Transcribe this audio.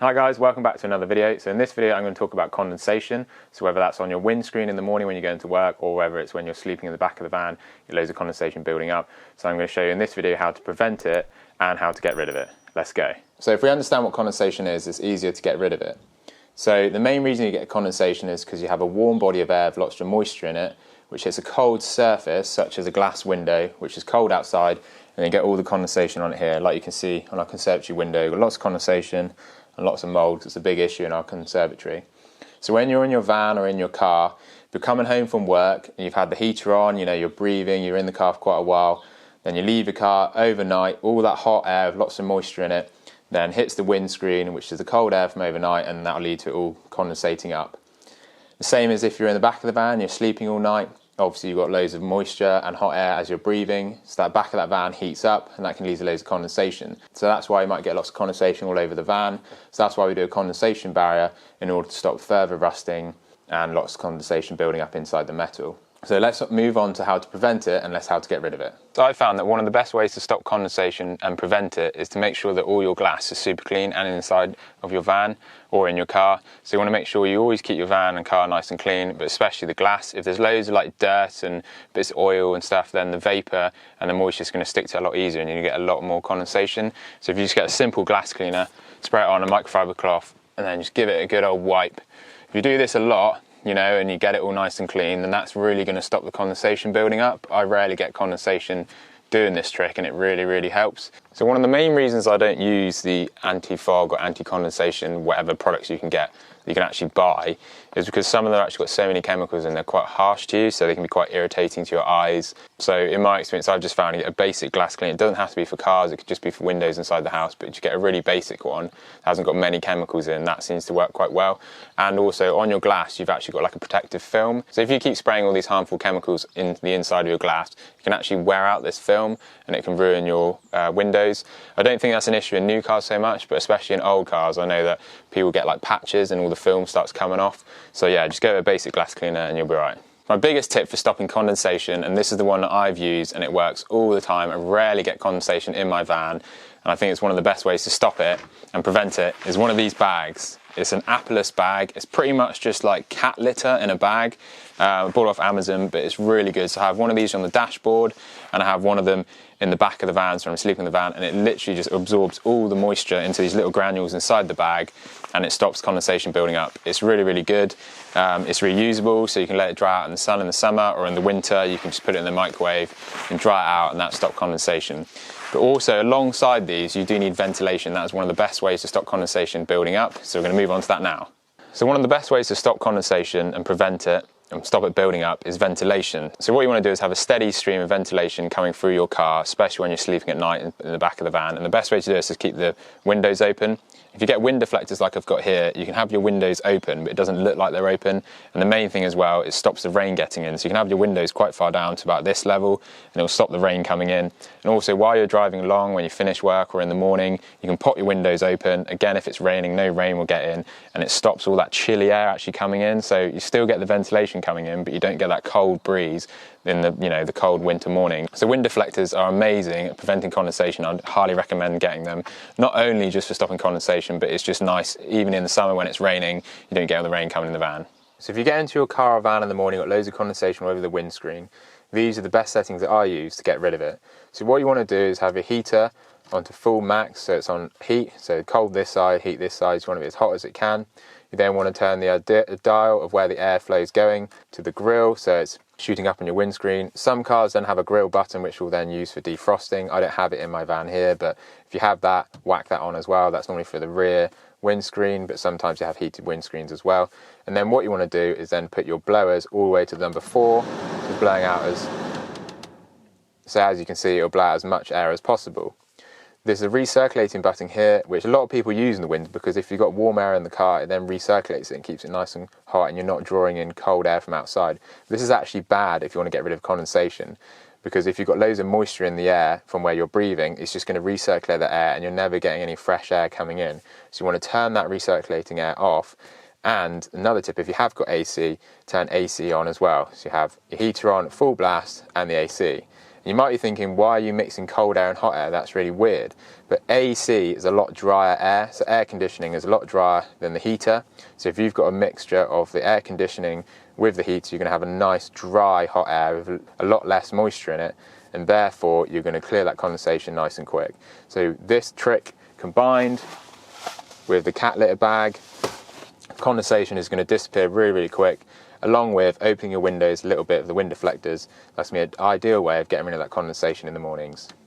Hi guys, welcome back to another video. So in this video I'm going to talk about condensation. So whether that's on your windscreen in the morning when you go into work, or whether it's when you're sleeping in the back of the van, you get loads of condensation building up. So I'm going to show you in this video how to prevent it and how to get rid of it. Let's go. So if we understand what condensation is, it's easier to get rid of it. So the main reason you get condensation is because you have a warm body of air with lots of moisture in it, which hits a cold surface such as a glass window, which is cold outside, and you get all the condensation on it here. Like you can see on our conservatory window, you've got lots of condensation and lots of mould. It's a big issue in our conservatory. So when you're in your van or in your car, if you're coming home from work and you've had the heater on, you know, you're breathing, you're in the car for quite a while, then you leave your car overnight, all that hot air with lots of moisture in it, then hits the windscreen, which is the cold air from overnight, and that'll lead to it all condensating up. The same as if you're in the back of the van, you're sleeping all night, obviously you've got loads of moisture and hot air as you're breathing, so that back of that van heats up and that can lead to loads of condensation. So that's why you might get lots of condensation all over the van. So that's why we do a condensation barrier in order to stop further rusting and lots of condensation building up inside the metal. So let's move on to how to prevent it and how to get rid of it. So I found that one of the best ways to stop condensation and prevent it is to make sure that all your glass is super clean and inside of your van or in your car. So you want to make sure you always keep your van and car nice and clean, but especially the glass. If there's loads of like dirt and bits of oil and stuff, then the vapor and the moisture is going to stick to it a lot easier and you get a lot more condensation. So if you just get a simple glass cleaner, spray it on a microfiber cloth and then just give it a good old wipe. If you do this a lot, you know, and you get it all nice and clean, then that's really going to stop the condensation building up. I rarely get condensation doing this trick and it really helps. So one of the main reasons I don't use the anti-fog or anti-condensation, whatever products you can get, that you can actually buy, is because some of them actually got so many chemicals and they're quite harsh to you, so they can be quite irritating to your eyes. So in my experience, I've just found you get a basic glass cleaner. It doesn't have to be for cars, it could just be for windows inside the house, but you get a really basic one that hasn't got many chemicals in. That seems to work quite well. And also on your glass, you've actually got like a protective film. So if you keep spraying all these harmful chemicals into the inside of your glass, you can actually wear out this film and it can ruin your windows. I don't think that's an issue in new cars so much, but especially in old cars, I know that people get like patches and all the film starts coming off. So yeah, just go with a basic glass cleaner and you'll be right. My biggest tip for stopping condensation, and this is the one that I've used and it works all the time, I rarely get condensation in my van, and I think it's one of the best ways to stop it and prevent it, is one of these bags. It's an Apollos bag. It's pretty much just like cat litter in a bag. I bought it off Amazon, but it's really good. So I have one of these on the dashboard and I have one of them in the back of the van, so I'm sleeping in the van, and it literally just absorbs all the moisture into these little granules inside the bag and it stops condensation building up. It's really good. It's reusable, so you can let it dry out in the sun in the summer, or in the winter you can just put it in the microwave and dry it out, and that stops condensation. But also alongside these you do need ventilation. That's one of the best ways to stop condensation building up, so we're going to move on to that now. So one of the best ways to stop condensation and prevent it and stop it building up is ventilation. So what you want to do is have a steady stream of ventilation coming through your car, especially when you're sleeping at night in the back of the van. And the best way to do this is keep the windows open. If you get wind deflectors like I've got here, you can have your windows open, but it doesn't look like they're open. And the main thing as well, it stops the rain getting in. So you can have your windows quite far down to about this level, and it'll stop the rain coming in. And also while you're driving along, when you finish work or in the morning, you can pop your windows open. Again, if it's raining, no rain will get in, and it stops all that chilly air actually coming in. So you still get the ventilation coming in, but you don't get that cold breeze in the, you know, the cold winter morning. So wind deflectors are amazing at preventing condensation. I'd highly recommend getting them, not only just for stopping condensation, but it's just nice even in the summer when it's raining, you don't get all the rain coming in the van. So if you get into your car or van in the morning, got loads of condensation all over the windscreen, these are the best settings that I use to get rid of it. So what you want to do is have your heater onto full max, so it's on heat, so cold this side, heat this side, you want it as hot as it can. You then want to turn the dial of where the airflow is going to the grill, so it's shooting up on your windscreen. Some cars then have a grill button which we'll then use for defrosting. I don't have it in my van here, but if you have that, whack that on as well. That's normally for the rear windscreen, but sometimes you have heated windscreens as well. And then what you want to do is then put your blowers all the way to number 4, just blowing out so as you can see, it'll blow out as much air as possible. There's a recirculating button here, which a lot of people use in the winter, because if you've got warm air in the car, it then recirculates it and keeps it nice and hot, and you're not drawing in cold air from outside. This is actually bad if you want to get rid of condensation, because if you've got loads of moisture in the air from where you're breathing, it's just going to recirculate the air and you're never getting any fresh air coming in. So you want to turn that recirculating air off. And another tip, if you have got AC, turn AC on as well. So you have your heater on at full blast and the AC. You might be thinking, why are you mixing cold air and hot air? That's really weird. But AC is a lot drier air, so air conditioning is a lot drier than the heater. So if you've got a mixture of the air conditioning with the heater, you're going to have a nice dry hot air with a lot less moisture in it, and therefore you're going to clear that condensation nice and quick. So this trick combined with the cat litter bag, condensation is going to disappear really, really quick, along with opening your windows a little bit of the wind deflectors. That's going to be an ideal way of getting rid of that condensation in the mornings.